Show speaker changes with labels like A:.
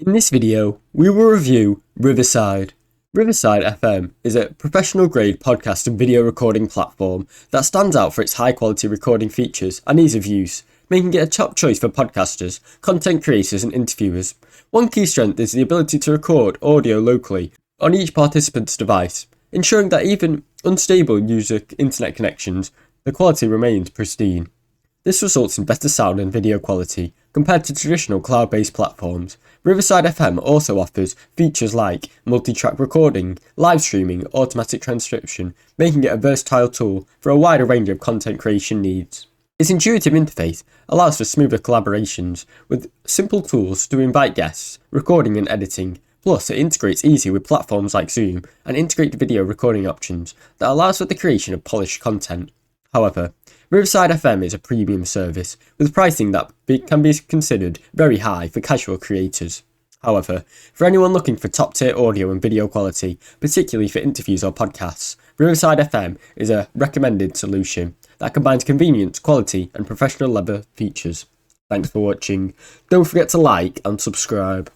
A: In this video, we will review Riverside. Riverside FM is a professional-grade podcast and video recording platform that stands out for its high-quality recording features and ease of use, making it a top choice for podcasters, content creators and interviewers. One key strength is the ability to record audio locally on each participant's device, ensuring that even unstable user internet connections, the quality remains pristine. This results in better sound and video quality compared to traditional cloud-based platforms. Riverside FM also offers features like multi-track recording, live streaming, automatic transcription, making it a versatile tool for a wider range of content creation needs. Its intuitive interface allows for smoother collaborations with simple tools to invite guests, recording and editing. Plus, it integrates easily with platforms like Zoom and integrated video recording options that allows for the creation of polished content. However, Riverside FM is a premium service, with pricing that can be considered very high for casual creators. However, for anyone looking for top-tier audio and video quality, particularly for interviews or podcasts, Riverside FM is a recommended solution that combines convenience, quality and professional level features. Thanks for watching. Don't forget to like and subscribe.